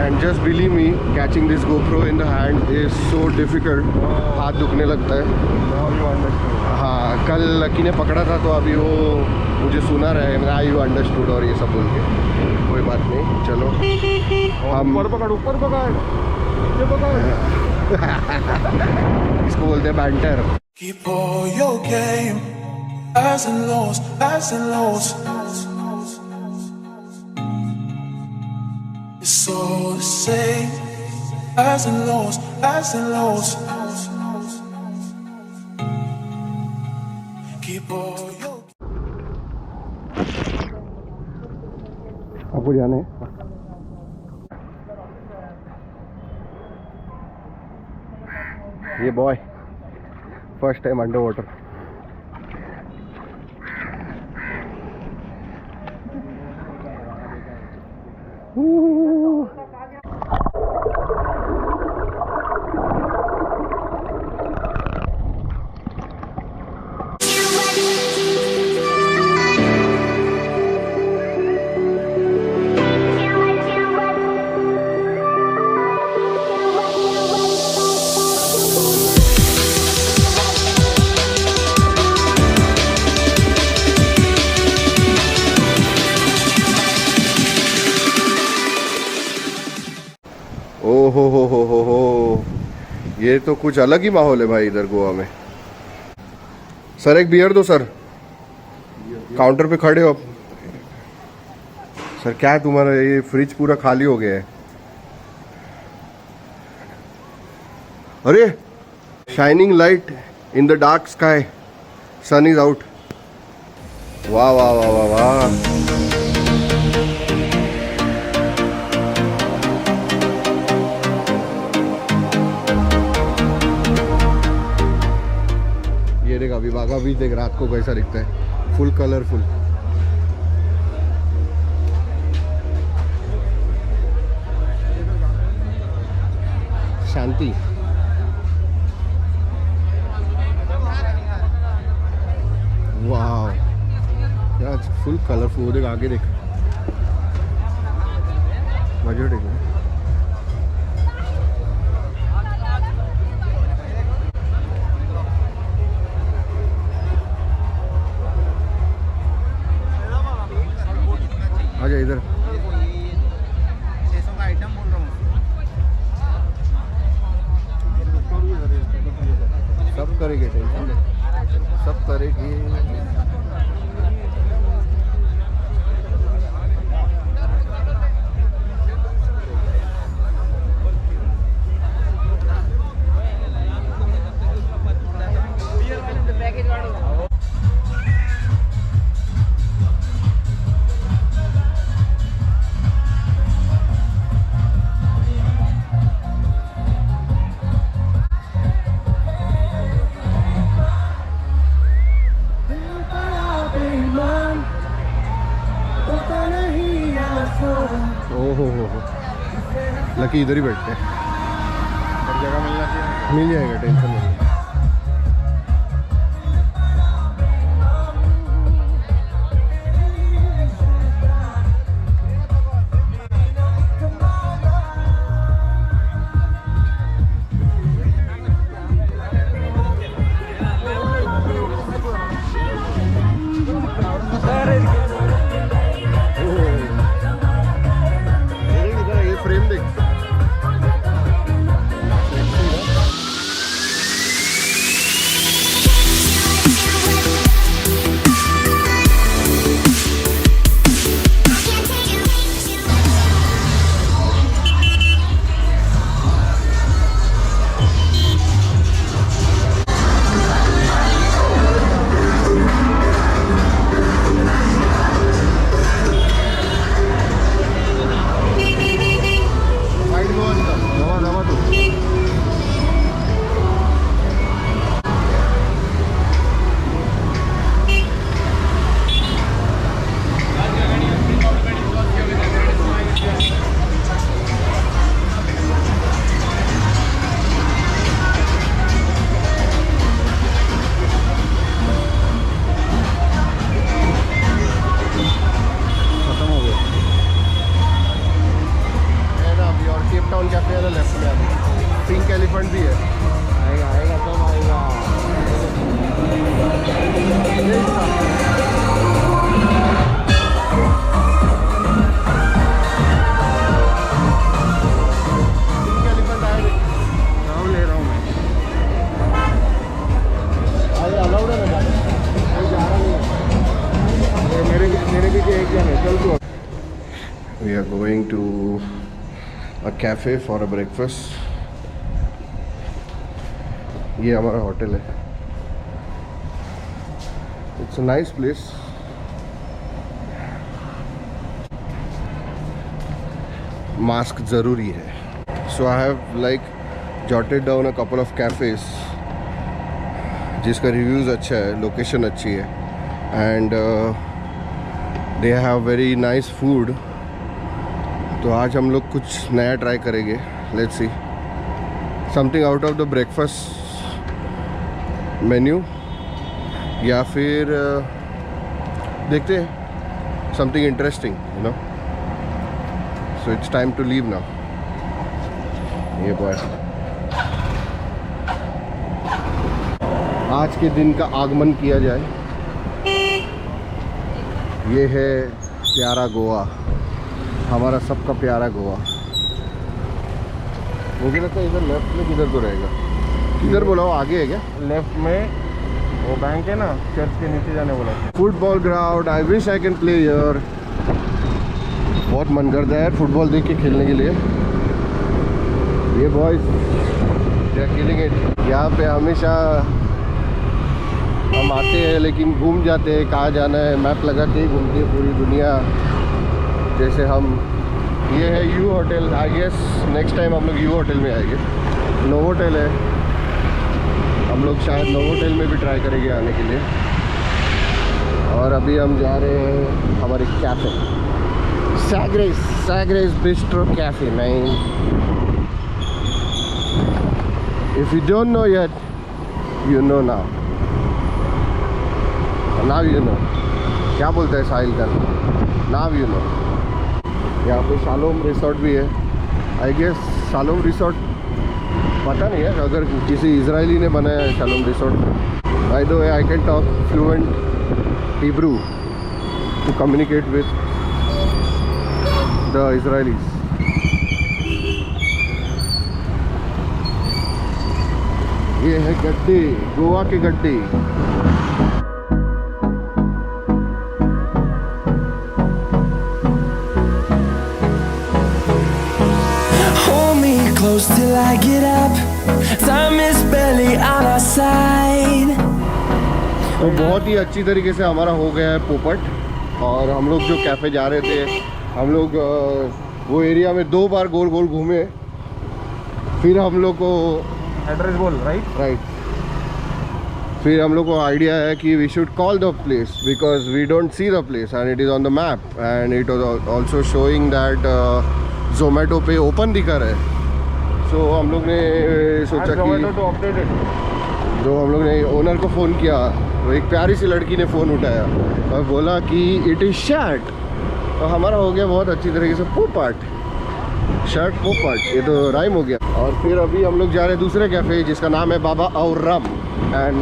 And just believe me, catching this GoPro in the hand is so difficult. हाथ दुखने लगता है. हाँ, कल लकी ने पकड़ा था तो अभी वो मुझे सुना रहा है. Now you understood और ये सब बोल के. कोई बात नहीं, चलो हम ऊपर पकड़ इसको बोलते हैं banter. Keep all your game, highs and lows, highs and lows. It's all the same, highs and lows, highs and lows. Keep all your. आपको जाना है? ये boy first time under water. ओ हो, ये तो कुछ अलग ही माहौल है भाई इधर गोवा में. सर एक बियर दो सर. काउंटर पे खड़े हो आप. सर क्या है तुम्हारा, ये फ्रिज पूरा खाली हो गया है. अरे shining light in the dark sky, sun is out. वाह वाह वाह वाह वाह. अभी बागा बीच देख रात को कैसा दिखता है, फुल कलरफुल. शांति. वाह यार, फुल कलरफुल. वो देख आगे देख, मजा देखो. आजा इधर. 600 का आइटम बोल रहा हूँ. सब करेंगे, टेंशन नहीं, सब करेगी. ओहो हो, लकी इधर ही बैठते हैं. जगह मिल जाएगा, टेंशन नहीं. उधर लेफ्ट में आते पिंक एलिफेंट भी है आएगा आएगा सब आएगा। पिंक एलिफेंट आए नाम ले रहा हूँ मैं। आए अलाउड है ना जाना कोई जा रहा नहीं है मेरे पीछे एक जन है, चल तू। We are going to a cafe for a breakfast. ये हमारा होटल है। It's a nice place. Mask ज़रूरी है. So I have like jotted down a couple of cafes जिसका रिव्यूज़ अच्छा है, लोकेशन अच्छी है and they have very nice food. तो आज हम लोग कुछ नया ट्राई करेंगे. Let's see something out of the breakfast menu या फिर देखते हैं something interesting you know. So it's time to leave now. ये बॉय आज के दिन का आगमन किया जाए. ये है प्यारा गोवा, हमारा सबका प्यारा गोवा. मुझे लगता है इधर लेफ्ट में किधर तो रहेगा. किधर बोला हो, आगे है क्या? लेफ्ट में वो बैंक है ना, चर्च के नीचे जाने बोला। Football ground. I wish I can play here. बहुत मन करता है फुटबॉल देख के खेलने के लिए. ये boys they are killing it. यहाँ पे हमेशा हम आते हैं लेकिन घूम जाते हैं. कहाँ जाना है मैप लगा के ही घूमते हैं पूरी दुनिया. जैसे हम ये है you hotel. I guess next time हम लोग यू होटल में आएंगे. नोवोटेल है, हम लोग शायद नोवोटेल में भी ट्राई करेंगे आने के लिए. और अभी हम जा रहे हैं हमारे cafe Sagres bistro cafe. Man if you don't know yet you know now you know. क्या बोलते हैं साहिल का, नाउ यू नो. यहाँ पे शालोम रिसोर्ट भी है. आई गेस शालोम रिसोर्ट पता नहीं है, अगर किसी इजरायली ने बनाया है Shalom resort. By the way I can talk fluent Hebrew to communicate with the Israelis. ये है गड्ढे, गोवा के गड्ढे. Close till I get up. Time is barely on our side. तो बहुत ही अच्छी तरीके से हमारा हो गया है पोपट. और हम लोग जो कैफ़े जा रहे थे, हम लोग वो एरिया में 2 बार गोल गोल घूमे. फिर हम लोग को एड्रेस बोल. राइट. फिर हम लोग को आइडिया है कि we should call the place because we don't see the place and it is on the map and it was also showing that Zomato पे ओपन दिखा रहा है. तो हम लोग ने सोचा कि तो अपडेटेड. जो हम लोग ने ओनर को फ़ोन किया, तो एक प्यारी सी लड़की ने फ़ोन उठाया और बोला कि इट इज़ शर्ट. तो हमारा हो गया बहुत अच्छी तरीके से पोपट. शर्ट पोपट, ये तो राइम हो गया. और फिर अभी हम लोग जा रहे हैं दूसरे कैफ़े जिसका नाम है Baba au Rhum and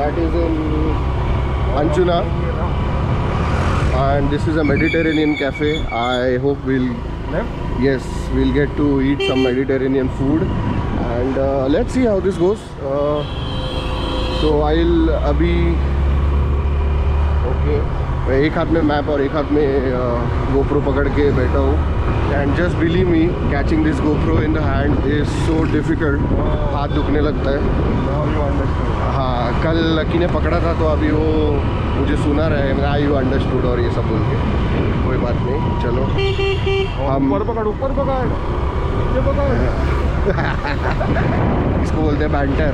that is in Anjuna and this is a Mediterranean cafe. I hope will yes, we'll get to eat some Mediterranean food and let's see how this goes. So I'll अभी okay, एक हाथ में map और एक हाथ में GoPro पकड़ के बैठा हूँ and just believe me, catching this GoPro in the hand is so difficult. हाथ दुखने लगता है. हाँ, कल लकी ने पकड़ा था तो अभी वो मुझे सुना रहे हैं आई यू अंडरस्टूड और ये सब बोल के. कोई बात नहीं, चलो हम ऊपर पकड़ नीचे पकड़. इसको बोलते हैं बैंटर.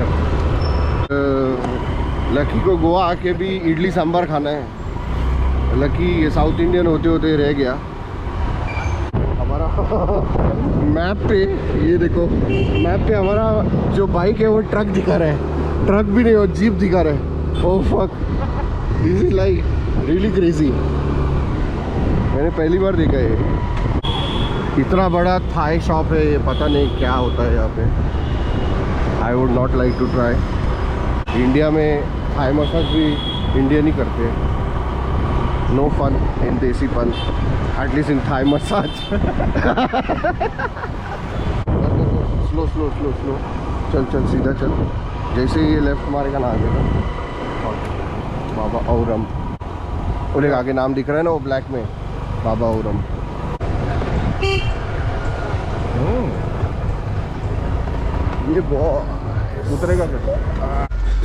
लकी को गोवा आके भी इडली सांभर खाना है. लकी ये साउथ इंडियन होते होते रह गया. हमारा मैप पे ये देखो, मैप पे हमारा जो बाइक है वो ट्रक दिखा रहा है. ट्रक भी नहीं, वो जीप दिखा रहा है. Oh fuck, this is like really crazy. मैंने पहली बार देखा है. इतना बड़ा थाई शॉप है, ये पता नहीं क्या होता है यहाँ पे। I would not like to try. India में थाई मसाज भी इंडियन ही करते हैं। No fun in desi fun, at least in Thai massage. Slow slow slow slow, चल चल सीधा चल। जैसे ही ये लेफ्ट मारेगा ना आगे का बाबा औरम, उन्हें आगे नाम दिख रहा है ना वो ब्लैक में, बाबा औरम। ये बहुत उतरेगा कैसे?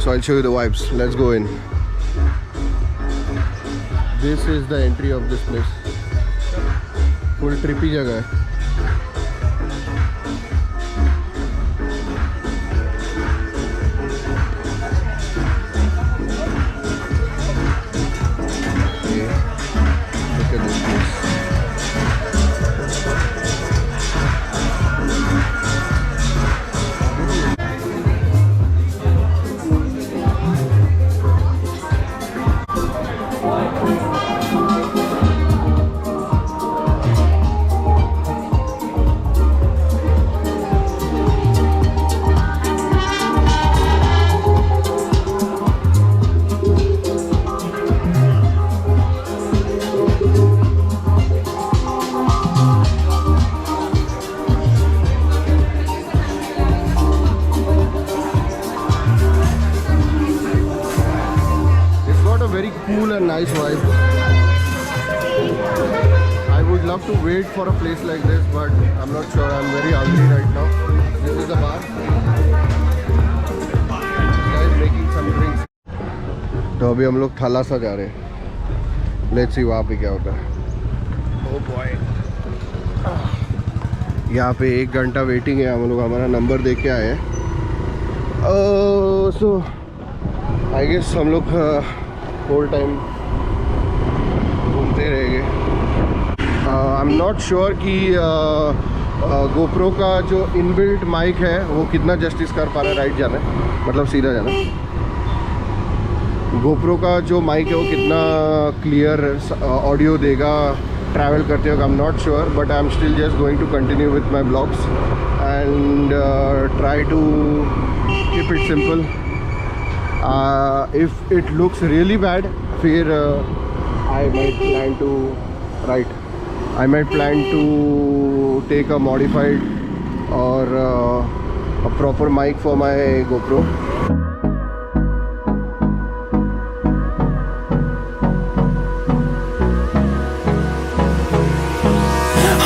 So I'll show you the vibes. Let's go in. This is the entry of this place. Full trippy जगह है। Look at this place. Very cool and nice vibe. I would love to wait for a place like this, but I'm not sure. I'm very hungry right now. This is the bar. Guys making some drinks. तो अभी हम लोग थलासा जा रहे हैं। Let's see वहाँ पे क्या होता है। Oh boy. यहाँ पे 1 घंटा वेटिंग है। हम लोग हमारा नंबर दे के आए हैं। So I guess हम लोग होल टाइम घूमते रहेंगे। आई एम नॉट श्योर कि गोप्रो का जो इनबिल्ट माइक है वो कितना जस्टिस कर पा रहा है राइट जाना है, मतलब सीधा जाना। गोप्रो का जो माइक है वो कितना क्लियर ऑडियो देगा ट्रैवल करते वक्त। I am not sure, but I am still just going to continue with my blogs and try to keep it simple. If it looks really bad, फिर I might plan to take a modified or a proper mic for my GoPro.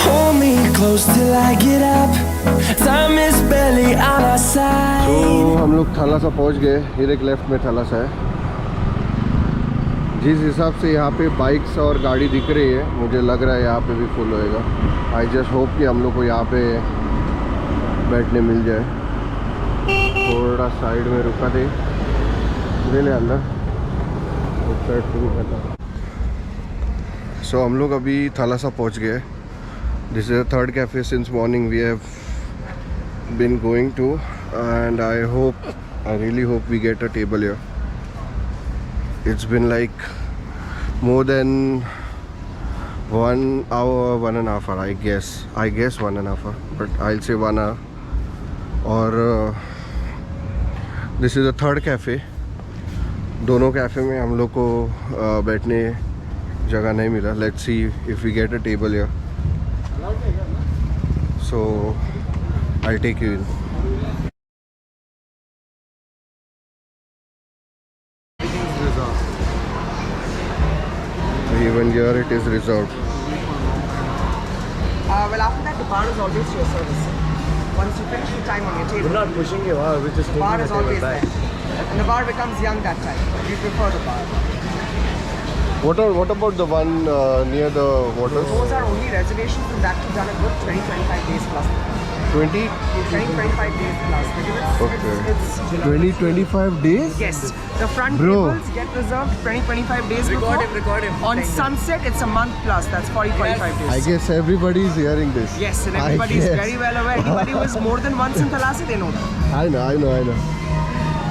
Hold me close till I get up. Time is barely on our side. तो हम लोग थलासा पहुंच गए। फिर एक left में थलासा है। जिस हिसाब से यहाँ पे बाइक्स और गाड़ी दिख रही है, मुझे लग रहा है यहाँ पे भी फुल होएगा। आई जस्ट होप कि हम लोग को यहाँ पे बैठने मिल जाए। थोड़ा साइड में रुका दे, ले ले अंदर, उस साइड से भी बैठा। सो हम लोग अभी थलासा पहुँच गए। This is the third cafe since morning we have been going to, and I really hope we get a table here. It's been like more than 1 hour, 1.5 hour, I guess 1.5 hour, but I'll say 1 hour. और this is the third cafe. दोनों cafe में हम लोग को बैठने जगह नहीं मिला। Let's see if we get a table here. So I'll take you in. Even here it is reserved. Well, after that, the bar is always to your service. Once you finish the time on your table, We're not pushing you, we're just the taking bar the is table always back. there. And the bar becomes young that time. We prefer the bar. What about the one near the waters? Those are only reservations, and that too done a good 20-25 days plus. 20? 20-25 days plus. Because Okay. it's 20-25 days? yes. The front Bro. tables get reserved 20-25 days before. Record him. On sunset, it's a month plus. That's 40-45 days. I guess everybody is hearing this. Yes, and I everybody is guess. very well aware. Anybody who is more than once in Thalassa, they know that. I know.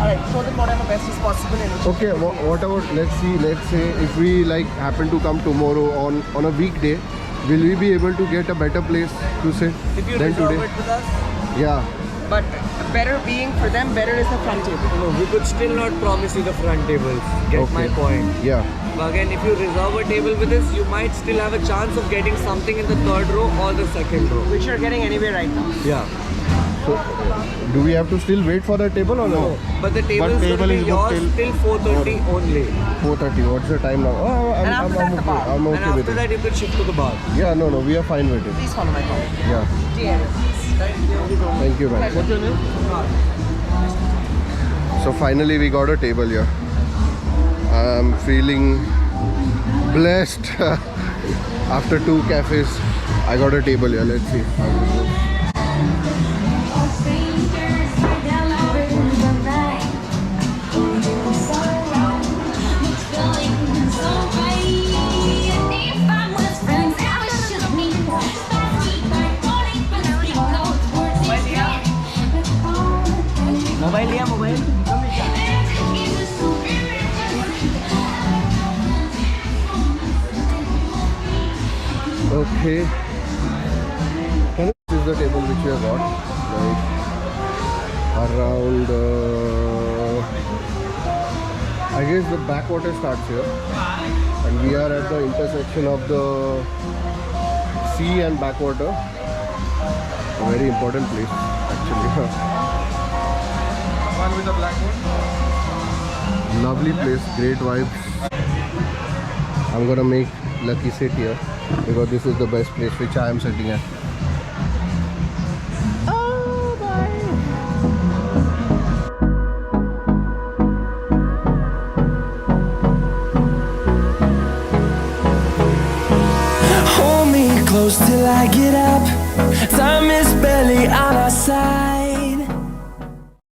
Alright, show them whatever best is possible. And Okay, what about, let's say if we like happen to come tomorrow on a weekday, will we be able to get a better place to sit If you than reserve today? it with us, Yeah. but better being for them, better is the front table. No, we could still not promise you the front tables. Get my Okay. point. Yeah. But again, if you reserve a table with us, you might still have a chance of getting something in the third row or the second row. Which you're getting anyway right now. Yeah. So, do we have to still wait for the table or no? But the table is table going to is be booked yours till 4:30 only. 4:30. What's the time now? Oh, And after that, the okay. bar. I'm And okay with after it. that, you could shift to the bar. Yeah, no, we are fine with it. Please follow my call. Yeah. Thank you, man. What's your name? So finally we got a table here. I'm feeling blessed. After 2 cafes, I got a table here. Let's see how it goes. Mobile liya, mobile. Okay. This is the table which we have got. Like around, I guess the backwater starts here. And we are at the intersection of the sea and backwater. A very important place, actually. One with the black one. Lovely place, great vibes. I'm gonna make Lucky sit here because this is the best place which I am sitting at. Hold me close till I get up. Time is barely on our side.